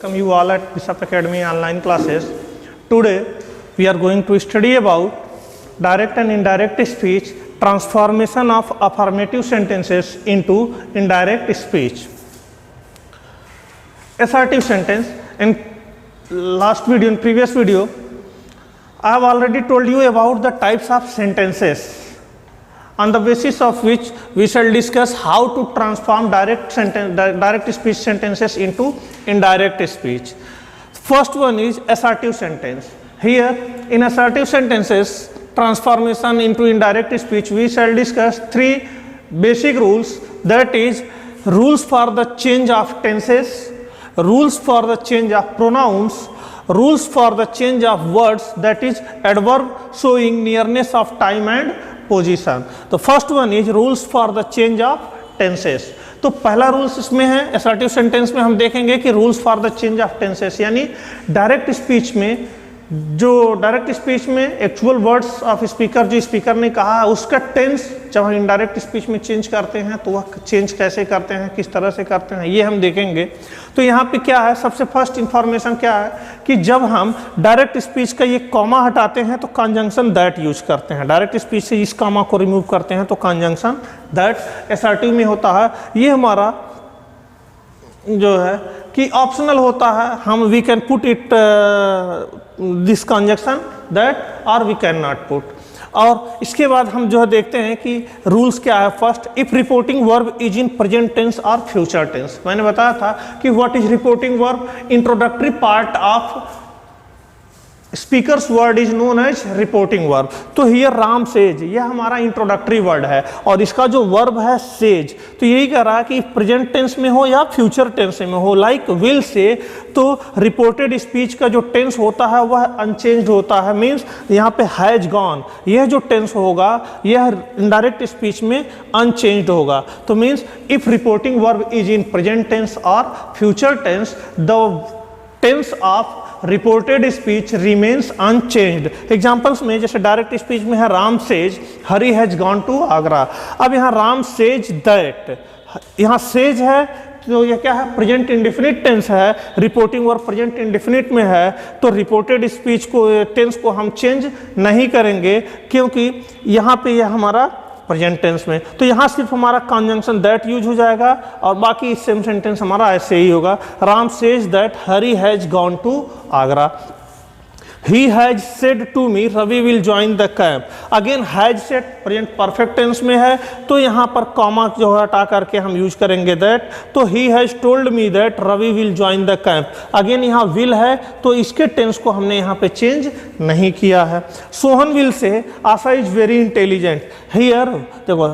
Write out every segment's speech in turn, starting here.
Welcome you all at Bishop Academy online classes. Today we are going to study about direct and indirect speech, transformation of affirmative sentences into indirect speech. Assertive sentence. In previous video, I have already told you about the types of sentences on the basis of which we shall discuss how to transform direct speech sentences into indirect speech. First one is assertive sentence. Here in assertive sentences transformation into indirect speech, we shall discuss three basic rules, that is rules for the change of tenses, rules for the change of pronouns, rules for the change of words, that is adverb showing nearness of time and position. तो first one is rules for the change of tenses. तो पहला rules इसमें है assertive sentence में हम देखेंगे कि rules for the change of tenses, यानी डायरेक्ट स्पीच में एक्चुअल वर्ड्स ऑफ स्पीकर जो स्पीकर ने कहा है उसका टेंस जब हम इनडायरेक्ट स्पीच में चेंज करते हैं तो वह चेंज कैसे करते हैं, किस तरह से करते हैं, ये हम देखेंगे. तो यहाँ पे क्या है, सबसे फर्स्ट इंफॉर्मेशन क्या है कि जब हम डायरेक्ट स्पीच का ये कॉमा हटाते हैं तो कंजंक्शन दैट यूज करते हैं. डायरेक्ट स्पीच से इस कॉमा को रिमूव करते हैं तो कंजंक्शन दैट असर्टिव में होता है. ये हमारा जो है कि ऑप्शनल होता है, हम we can put it this conjunction that और वी कैन नॉट पुट. और इसके बाद हम जो है देखते हैं कि रूल्स क्या है. First, if reporting verb is in present tense और फ्यूचर टेंस. मैंने बताया था कि what is reporting verb, introductory part of speakers word is known as reporting verb. तो हियर राम सेज, यह हमारा इंट्रोडक्टरी वर्ड है और इसका जो वर्ब है सेज. तो यही कह रहा है कि प्रेजेंट टेंस में हो या फ्यूचर टेंस में हो, लाइक विल से, तो रिपोर्टेड स्पीच का जो टेंस होता है वह अनचेंज्ड होता है. मीन्स यहाँ पे हैज गॉन, यह जो टेंस होगा यह इनडायरेक्ट स्पीच में अनचेंज्ड होगा. तो means if reporting verb is in present tense और future tense, the tense of reported speech remains unchanged. Examples में जैसे डायरेक्ट स्पीच में है Ram says Hari has gone to Agra. अब यहाँ राम सेज दैट, यहाँ सेज है तो यह क्या है, प्रेजेंट इंडेफिनिट टेंस है, रिपोर्टिंग वर्ब प्रेजेंट इंडेफिनिट में है, तो रिपोर्टेड स्पीच को टेंस को हम चेंज नहीं करेंगे क्योंकि यहाँ पे यह हमारा प्रेजेंट टेंस में. तो यहाँ सिर्फ हमारा कंजंक्शन दैट यूज हो जाएगा और बाकी सेम सेंटेंस हमारा ऐसे ही होगा. Ram says that Hari has gone to Agra. He has said to me Ravi will join the camp. Again has said present perfect tense में है तो यहाँ पर कॉमा जो है हटा करके हम यूज करेंगे दैट. तो he has told me that Ravi will join the camp. Again यहाँ will है तो इसके टेंस को हमने यहाँ पे चेंज नहीं किया है. सोहन will से आशा इज वेरी इंटेलिजेंट. हियर देखो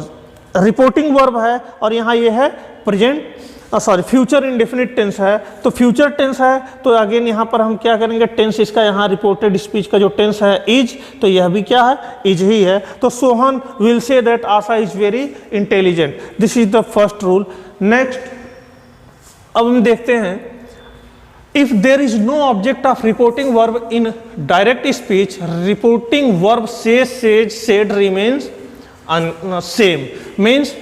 रिपोर्टिंग वर्ब है और यहाँ ये है प्रेजेंट फ्यूचर इंडेफिनिट टेंस है. तो फ्यूचर टेंस है तो अगेन यहाँ पर हम क्या करेंगे, टेंस इसका यहाँ रिपोर्टेड स्पीच का जो टेंस है इज, तो यह भी क्या है, इज ही है. तो Sohan will say that Asha is very intelligent. This is the first rule. Next अब हम देखते हैं, if there is no object of reporting verb in direct speech, reporting verb say says said remains same. Means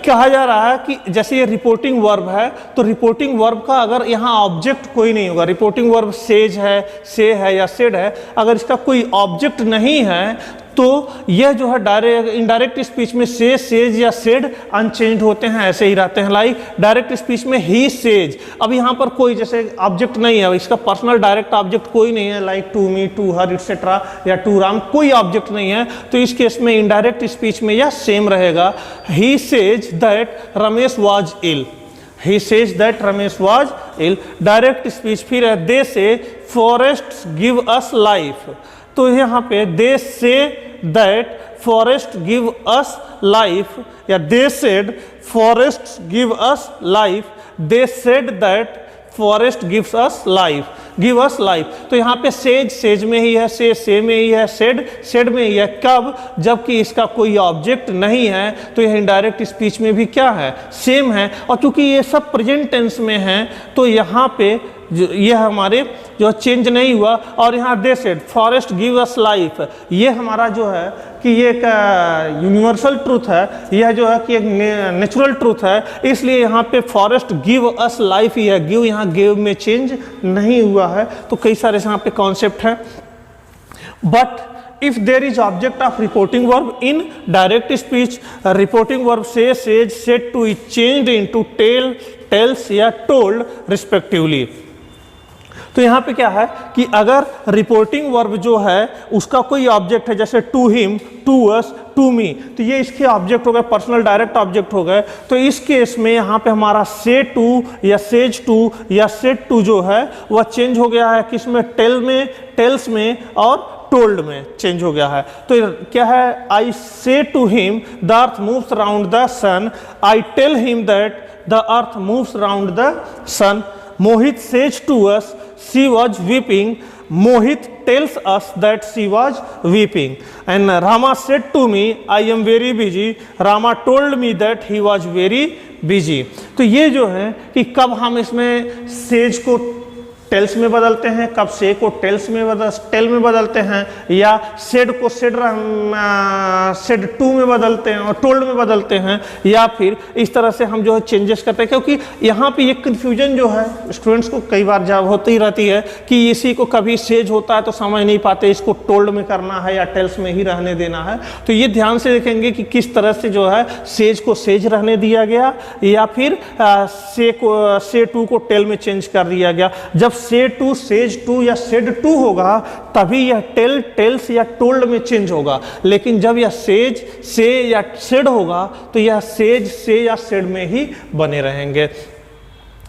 कहा जा रहा है कि जैसे ये रिपोर्टिंग वर्ब है तो रिपोर्टिंग वर्ब का अगर यहाँ ऑब्जेक्ट कोई नहीं होगा, रिपोर्टिंग वर्ब सेज है, से है या सेड है, अगर इसका कोई ऑब्जेक्ट नहीं है तो यह जो है डायरेक्ट इनडायरेक्ट स्पीच में से, सेज या सेड अनचेंज्ड होते हैं, ऐसे ही रहते हैं. लाइक डायरेक्ट स्पीच में ही सेज, अब यहाँ पर कोई जैसे ऑब्जेक्ट नहीं है, इसका पर्सनल डायरेक्ट ऑब्जेक्ट कोई नहीं है, like to me, to her etcetera या टू राम, कोई ऑब्जेक्ट नहीं है, तो इस केस में इनडायरेक्ट स्पीच में यह सेम रहेगा. He says that Ramesh was ill. He says that Ramesh was ill. Direct speech फिर है दे से फॉरेस्ट गिव अस लाइफ. तो यहाँ पे they say that forest give us life, या they said forest give us life, they said that forest gives us life, give us life. तो यहाँ पे सेज सेज में ही है, से में ही है, सेड सेड में ही है. कब, जबकि इसका कोई ऑब्जेक्ट नहीं है तो यह इनडायरेक्ट स्पीच में भी क्या है, सेम है. और क्योंकि ये सब प्रेजेंट टेंस में है तो यहाँ पे ये हमारे जो चेंज नहीं हुआ। और यहाँ दे said forest give us life, ये हमारा जो है कि ये एक यूनिवर्सल ट्रूथ है, यह जो है कि एक नेचुरल ट्रूथ है, इसलिए यहाँ पे फॉरेस्ट गिव अस लाइफ ही है, गिव यहाँ गिव में चेंज नहीं हुआ है। तो कई सारे यहाँ पे कॉन्सेप्ट हैं। But if there is object of reporting verb in direct speech, reporting verb say, says, said to is changed into tell, tells या told respectively। तो यहाँ पे क्या है कि अगर रिपोर्टिंग वर्ब जो है उसका कोई ऑब्जेक्ट है, जैसे to him, to us, to me, तो ये इसके ऑब्जेक्ट हो गए, पर्सनल डायरेक्ट ऑब्जेक्ट हो गए। तो इस केस में यहाँ पे हमारा से टू या सेज टू या सेड टू जो है वह चेंज हो गया है, किसमें, टेल में, टेल्स में और टोल्ड में चेंज हो गया है। तो क्या है, I say to him the earth moves round the sun, I tell him that the earth moves round the sun. Mohit says to us she was weeping, Mohit tells us that she was weeping. And Rama said to me I am very busy, Rama told me that he was very busy. तो ये जो है कि कब हम इसमें says को tales में बदलते हैं, कब से को टेल में बदलते हैं, या सेड को सेड टू में बदलते हैं और टोल्ड में बदलते हैं, या फिर इस तरह से हम जो है चेंजेस करते हैं। क्योंकि यहाँ पे ये कन्फ्यूजन जो है स्टूडेंट्स को कई बार जब होती रहती है कि इसी को कभी सेज होता है तो समझ नहीं पाते इसको टोल्ड में करना है या टेल्स में ही रहने देना है। तो ये ध्यान से देखेंगे कि किस तरह से जो है सेज को सेज रहने दिया गया या फिर से टू को टेल में चेंज कर दिया गया। जब से टू, सेज टू या सेड टू होगा तभी यह टेल, टेल्स या टोल्ड में चेंज होगा। लेकिन जब यह सेज, से या सेड होगा तो यह सेज, से या सेड में ही बने रहेंगे।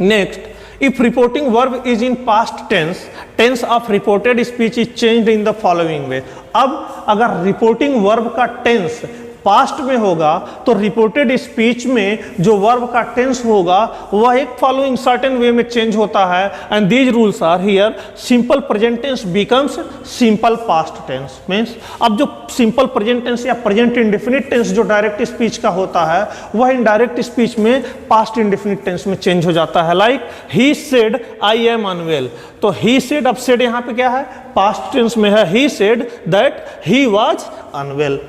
Next, if reporting verb is in past tense, tense of reported speech is changed in the following way। अब अगर रिपोर्टिंग वर्ब का टेंस पास्ट में होगा तो रिपोर्टेड स्पीच में जो वर्ब का टेंस होगा वह एक फॉलोइंग सर्टेन वे में चेंज होता है। And these rules are here, simple present tense becomes simple past tense. Means अब जो सिंपल प्रेजेंट टेंस या प्रेजेंट इंडेफिनिट टेंस जो डायरेक्ट स्पीच का होता है वह इनडायरेक्ट स्पीच में पास्ट इंडेफिनिट टेंस में चेंज हो जाता है। Like he said I am unwell, तो ही सेड, अब सेड यहाँ पे क्या है, पास्ट टेंस में है, he said that he was unwell.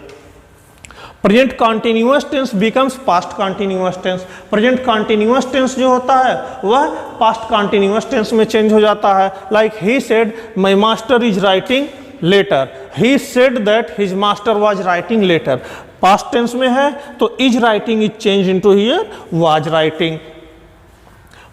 Present continuous tense becomes past continuous tense, present continuous tense जो होता है वह पास्ट कॉन्टिन्यूअस टेंस में चेंज हो जाता है। Like he said my master is writing letter, he said that his master was writing letter. Past tense में है तो is writing is change into here was writing.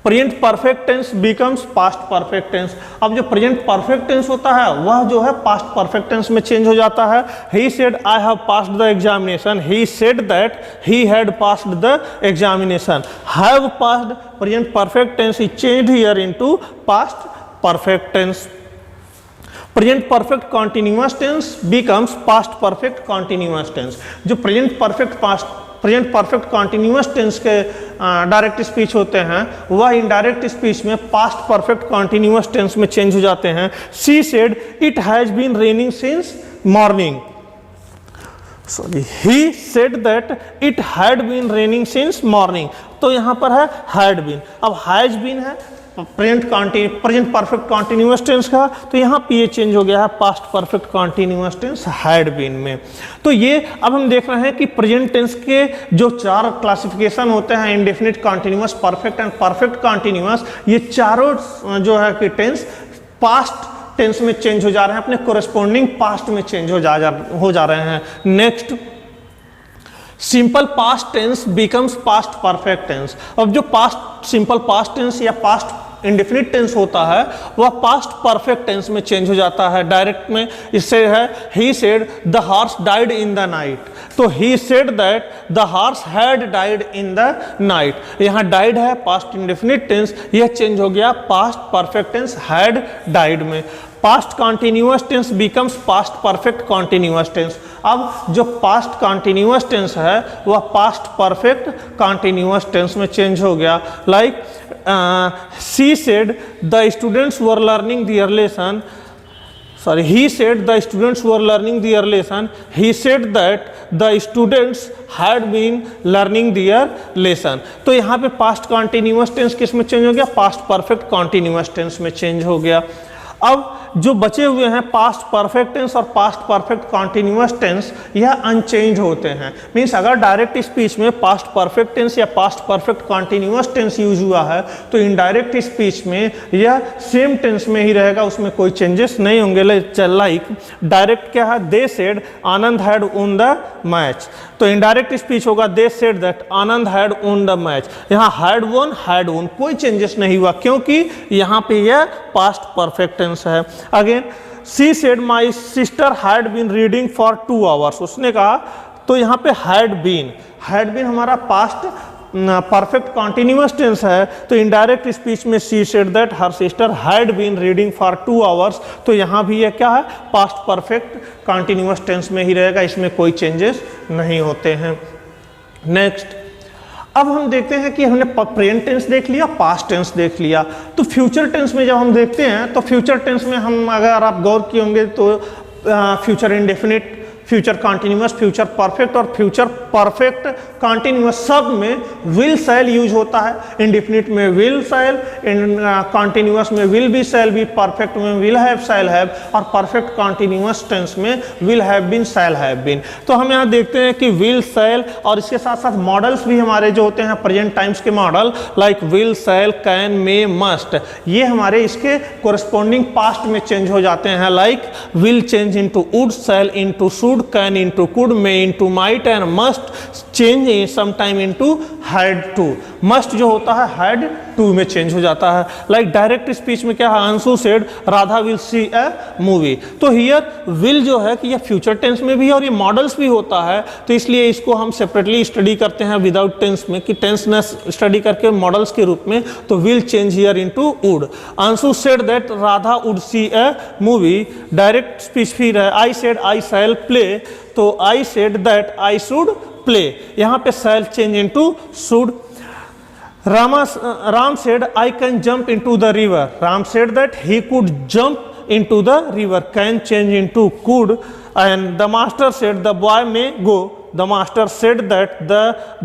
Present perfect tense becomes past perfect tense, अब जो present perfect tense होता है वह जो है पास्ट परफेक्ट टेंस में चेंज हो जाता है। He said I have passed the examination, he said that he had passed the examination. Have passed, present perfect tense is changed here into past perfect tense. Present perfect continuous tense becomes past perfect continuous tense. जो present perfect continuous tense के direct speech होते हैं वह indirect speech में past perfect continuous tense में change हो जाते हैं। She said it has been raining since morning, sorry he said that it had been raining since morning, तो यहाँ पर है हैड बीन। अब हैज बीन है प्रेजेंट परफेक्ट कॉन्टिन्यूअस टेंस का, तो यहाँ पे ये चेंज हो गया है past perfect continuous tense had been में। तो ये अब हम देख रहे हैं कि प्रेजेंट टेंस के जो चार क्लासिफिकेशन होते हैं, indefinite, continuous, perfect and perfect continuous, ये चारों जो है कि टेंस पास्ट टेंस में चेंज हो जा रहे हैं, अपने कोरेस्पोंडिंग पास्ट में चेंज हो जा रहे हैं। Next, simple past tense becomes past perfect tense. अब जो पास्ट सिंपल पास्ट टेंस या पास्ट इंडेफिनिट टेंस होता है वह पास्ट परफेक्ट टेंस में चेंज हो जाता है। डायरेक्ट में इससे है he said the horse died in the night, तो he said that the horse had died in the night. यहाँ डाइड है पास्ट इंडेफिनिट टेंस, यह चेंज हो गया past perfect tense had died में। Past continuous tense becomes past perfect continuous tense. अब जो past continuous tense है वह पास्ट परफेक्ट कॉन्टिन्यूअस टेंस में चेंज हो गया। Like she said the students were learning their lesson, sorry, he said the students were learning their lesson. He said that the students had been learning their lesson. तो यहाँ पे past continuous tense किस में change हो गया? past perfect continuous tense में change हो गया। अब जो बचे हुए हैं पास्ट परफेक्ट टेंस और पास्ट परफेक्ट कॉन्टिन्यूअस टेंस, यह अनचेंज होते हैं। मीन्स अगर डायरेक्ट स्पीच में पास्ट परफेक्ट टेंस या past perfect continuous tense use हुआ है तो इनडायरेक्ट स्पीच में यह सेम टेंस में ही रहेगा, उसमें कोई चेंजेस नहीं होंगे। लाइक डायरेक्ट क्या है? They said Anand had won the match, तो इनडायरेक्ट स्पीच होगा they said that Anand had won the match. यहाँ हैड वोन कोई चेंजेस नहीं हुआ क्योंकि यहाँ पे यह पास्ट परफेक्ट टेंस है। Again she said my sister had been reading for 2 hours, उसने कहा, तो यहाँ पे हैड बीन हमारा पास्ट परफेक्ट कॉन्टिन्यूअस टेंस है, तो इनडायरेक्ट स्पीच में she said that her sister had been reading for 2 hours, तो यहाँ भी यह क्या है? पास्ट परफेक्ट कॉन्टिन्यूअस टेंस में ही रहेगा, इसमें कोई चेंजेस नहीं होते हैं। नेक्स्ट, अब हम देखते हैं कि हमने प्रेजेंट टेंस देख लिया, पास्ट टेंस देख लिया, तो फ्यूचर टेंस में जब हम देखते हैं तो फ्यूचर टेंस में हम, अगर आप गौर किए होंगे तो future indefinite, future continuous, future perfect और फ्यूचर परफेक्ट कॉन्टिन्यूअस सब में विल शैल यूज होता है। इंडेफिनिट में विल शैल, कॉन्टिन्यूअस में will be shall be, perfect में विल हैव शैल हैव और परफेक्ट कॉन्टिन्यूअस टेंस में will have been shall have been. तो हम यहाँ देखते हैं कि विल शैल और इसके साथ साथ मॉडल्स भी हमारे जो होते हैं प्रेजेंट टाइम्स के model, like will shell can may must, ये हमारे इसके कोरस्पॉन्डिंग पास्ट में चेंज हो जाते हैं। Like will change into would, shall into should, can into could, may into might and must change sometime into had to। must जो होता है had to में चेंज हो जाता है। लाइक डायरेक्ट स्पीच में क्या है? Anshu said Radha will see a movie, तो हियर विल जो है कि यह फ्यूचर टेंस में भी है और ये मॉडल्स भी होता है, तो इसलिए इसको हम सेपरेटली स्टडी करते हैं विदाउट टेंस में, कि टेंस न स्टडी करके मॉडल्स के रूप में, तो will change here into would. Anshu said that Radha would see a movie, direct speech फिर है I said I shall play, तो I said that I should play, यहाँ पे shall change into should. Ram said I can jump into the river, Ram said that he could jump into the river, can change into could, and the master said the boy may go, the master said that the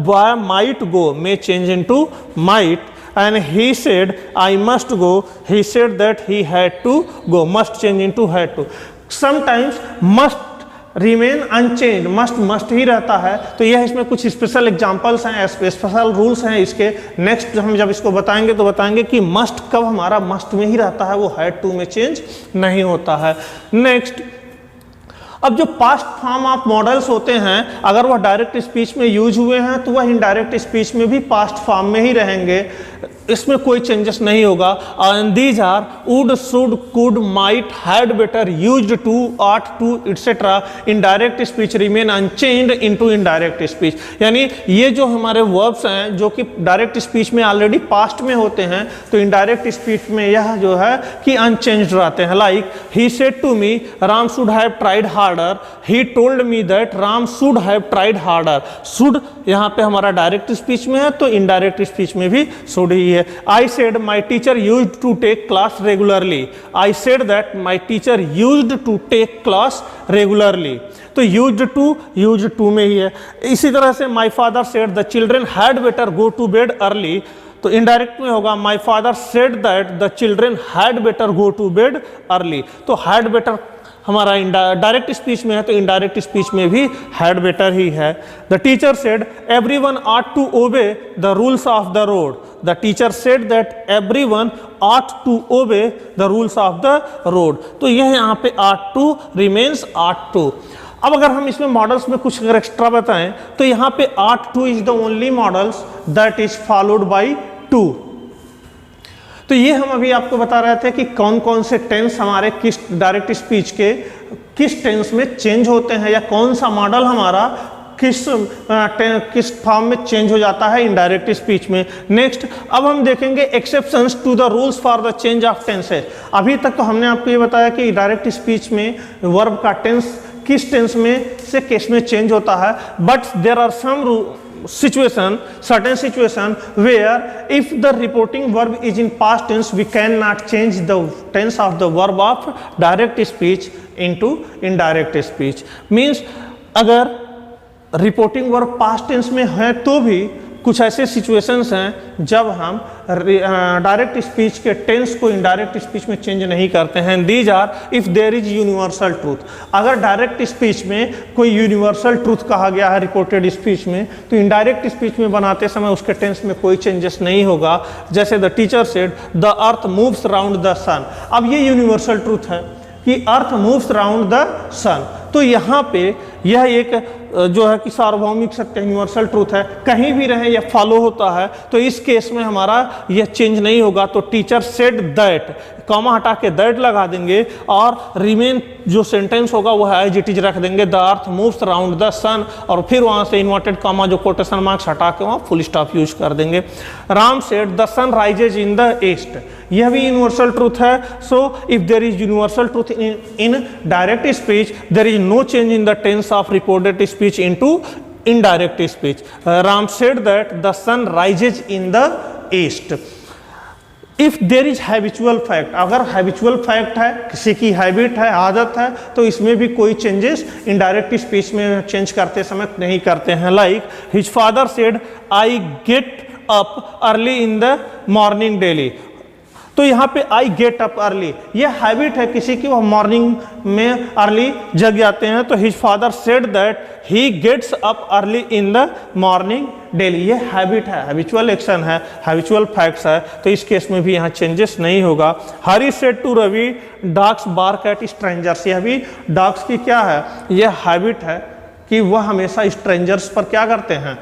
boy might go, may change into might, and he said I must go, he said that he had to go, must change into had to। sometimes must remain unchange, must ही रहता है, तो यह इसमें कुछ special examples हैं, special rules हैं इसके। नेक्स्ट हम जब इसको बताएंगे तो बताएंगे कि मस्ट कब हमारा मस्ट में ही रहता है, वो हैड टू में चेंज नहीं होता है। नेक्स्ट, अब जो पास्ट फॉर्म ऑफ मॉडल्स होते हैं, अगर वह डायरेक्ट स्पीच में यूज हुए हैं तो वह इनडायरेक्ट स्पीच में भी पास्ट फॉर्म में ही रहेंगे, इसमें कोई चेंजेस नहीं होगा। These are would, should, could, might, had better, used to, ought to etcetera. Indirect speech remain unchanged into indirect speech, यानी ये जो हमारे वर्ब्स हैं जो कि डायरेक्ट स्पीच में ऑलरेडी पास्ट में होते हैं, तो इनडायरेक्ट स्पीच में यह जो है कि अनचेंज्ड रहते हैं। Like he said to me Ram should have tried harder, he told me that Ram should have tried harder. Should यहाँ पे हमारा डायरेक्ट स्पीच में है, तो इनडायरेक्ट स्पीच में भी शुड ही है। I said my teacher used to take class regularly, I said that my teacher used to take class regularly, तो used to में ही है। इसी तरह से my father said the children had better go to bed early, तो indirect में होगा my father said that the children had better go to bed early, तो had better हमारा डायरेक्ट स्पीच में है, तो इनडायरेक्ट स्पीच में भी हैड बेटर ही है। The teacher said everyone ought to obey the rules of the road, the teacher said that everyone ought to obey the rules of the road, तो यह यहाँ पे ought to remains ought to. अब अगर हम इसमें मॉडल्स में कुछ अगर एक्स्ट्रा बताएं तो यहाँ पे ought to is the only models that is followed by to. तो ये हम अभी आपको बता रहे थे कि कौन कौन से टेंस हमारे किस डायरेक्ट स्पीच के किस टेंस में चेंज होते हैं, या कौन सा मॉडल हमारा किस फॉर्म में चेंज हो जाता है इनडायरेक्ट स्पीच में। नेक्स्ट, अब हम देखेंगे exceptions to the rules for the change of tenses. अभी तक तो हमने आपको ये बताया कि डायरेक्ट स्पीच में वर्ब का टेंस किस टेंस में से किस में चेंज होता है, but there are some situation, certain situation where if the reporting verb is in past tense, we cannot change the tense of the verb of direct speech into indirect speech. Means अगर reporting verb past tense में है तो भी कुछ ऐसे situations हैं जब हम डायरेक्ट स्पीच के टेंस को इनडायरेक्ट स्पीच में चेंज नहीं करते हैं. These are if there is universal truth. अगर डायरेक्ट स्पीच में कोई यूनिवर्सल ट्रूथ कहा गया है रिपोर्टेड स्पीच में, तो इनडायरेक्ट स्पीच में बनाते समय उसके टेंस में कोई चेंजेस नहीं होगा. जैसे the teacher said the earth moves round the sun. अब ये यूनिवर्सल ट्रूथ है कि earth moves round the sun. तो यहाँ पे यह एक जो है कि सार्वभौमिक सत्य यूनिवर्सल ट्रूथ है, कहीं भी रहे यह फॉलो होता है. तो इस केस में हमारा यह चेंज नहीं होगा. तो टीचर सेड दैट, कॉमा हटा के दैट लगा देंगे और रिमेन जो सेंटेंस होगा वह एज इट इज रख देंगे, the earth moves round the sun, और फिर वहां से इन्वर्टेड कॉमा जो कोटेशन मार्क्स हटा के वहां फुल स्टॉप यूज कर देंगे. Ram said the sun rises in the east. यह भी यूनिवर्सल ट्रूथ है. So if there is universal truth in direct speech, there is no change in the tense of reported speech into indirect speech. Ram said that the sun rises in the east. If there is habitual fact, अगर habitual fact है, किसी की habit है, आदत है, तो इसमें भी कोई चेंजेस इनडायरेक्ट स्पीच में चेंज करते समय नहीं करते हैं. Like his father said I get up early in the morning daily. तो यहाँ पे आई गेट अप अर्ली, ये हैबिट है किसी की, वह मॉर्निंग में अर्ली जग जाते हैं. तो his father said that he gets up early in the morning daily. ये हैबिट है, हैबिचुअल एक्शन है, हैबिचुअल फैक्ट्स है. तो इस केस में भी यहाँ चेंजेस नहीं होगा. Hari said to Ravi dogs bark at strangers. यह भी डॉग्स की क्या है, यह हैबिट है कि वह हमेशा स्ट्रेंजर्स पर क्या करते हैं,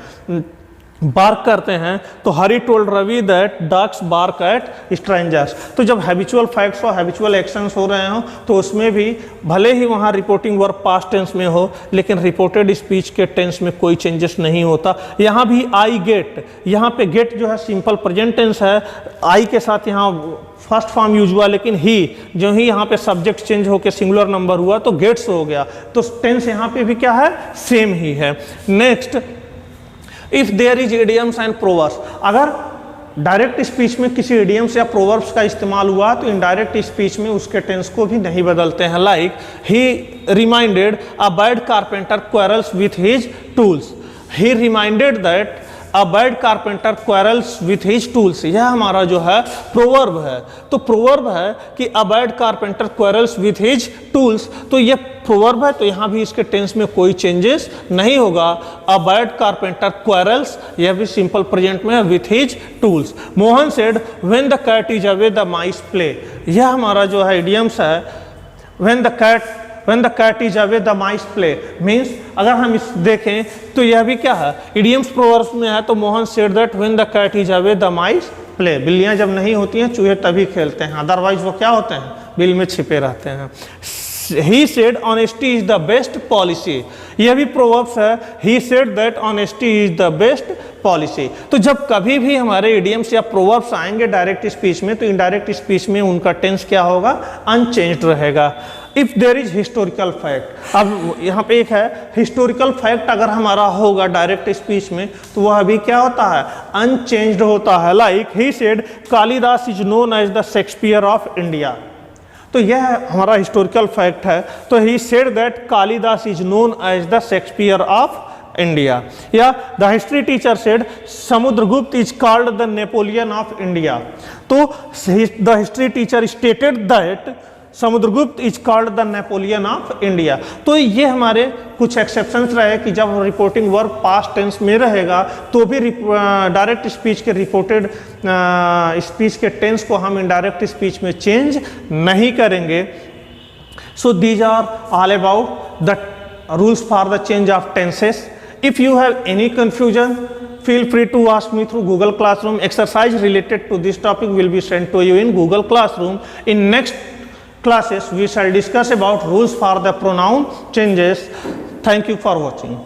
बार्क करते हैं. तो Hari told Ravi that dogs bark at strangers. तो जब हैबिचुअल फैक्ट्स और हैबिचुअल एक्शंस हो रहे हो तो उसमें भी भले ही वहाँ रिपोर्टिंग वर्ब पास्ट टेंस में हो, लेकिन रिपोर्टेड स्पीच के टेंस में कोई चेंजेस नहीं होता. यहाँ भी आई गेट, यहाँ पे गेट जो है सिंपल प्रेजेंट टेंस है, आई के साथ यहाँ फर्स्ट फॉर्म यूज हुआ, लेकिन ही जो ही यहाँ पे सब्जेक्ट चेंज होकर सिंगुलर नंबर हुआ तो गेट्स हो गया. तो टेंस यहाँ पे भी क्या है, सेम ही है. Next, if there is idioms and proverbs. अगर डायरेक्ट स्पीच में किसी इडियम्स या प्रोवर्ब्स का इस्तेमाल हुआ तो इनडायरेक्ट स्पीच में उसके टेंस को भी नहीं बदलते हैं. Like he reminded a bad carpenter quarrels with his tools. He reminded that a bad carpenter quarrels with his tools. यह हमारा जो है प्रोवर्ब है. तो प्रोवर्ब है कि a bad carpenter quarrels with his tools. तो यह प्रोवर्ब है, तो यहाँ भी इसके टेंस में कोई चेंजेस नहीं होगा. अ बैड कारपेंटर क्वारल्स, यह भी सिंपल प्रेजेंट में है, with his tools. Mohan said when the cat is away the mice play. यह हमारा जो है इडियम्स है. When the cat is away the mice play means अगर हम इस देखें तो यह भी क्या है, इडियम्स प्रोवर्ब्स में है. तो Mohan said that when the cat is away the mice play. बिल्लियां जब नहीं होती हैं चूहे तभी खेलते हैं, अदरवाइज वो क्या होते हैं, बिल में छिपे रहते हैं. He said honesty is the best policy. यह भी प्रोवर्ब्स है. He said that honesty is the best policy. तो जब कभी भी हमारे इडियम्स या प्रोवर्ब्स आएंगे डायरेक्ट स्पीच में, तो इनडायरेक्ट स्पीच में उनका टेंस क्या होगा, अनचेंज्ड रहेगा. If there is historical fact. अब यहाँ पे एक है हिस्टोरिकल फैक्ट, अगर हमारा होगा डायरेक्ट स्पीच में तो वह अभी क्या होता है, अनचेंज्ड होता है. Like he said Kalidas is known as the Shakespeare of India. तो यह हमारा हिस्टोरिकल फैक्ट है. तो he said that Kalidas is known as the Shakespeare of India. या the history teacher said Samudragupta is called the Napoleon of India. तो the history teacher stated that Samudragupta is called the Napoleon of India. तो ये हमारे कुछ exceptions रहे कि जब reporting verb past tense में रहेगा तो भी डायरेक्ट स्पीच के रिपोर्टेड स्पीच के टेंस को हम इनडायरेक्ट स्पीच में चेंज नहीं करेंगे. So these are all about the rules for the change of tenses. If you have any confusion, feel free to ask me through Google Classroom. Exercise related to this topic will be sent to you in Google Classroom. In next classes we shall discuss about rules for the pronoun changes. Thank you for watching.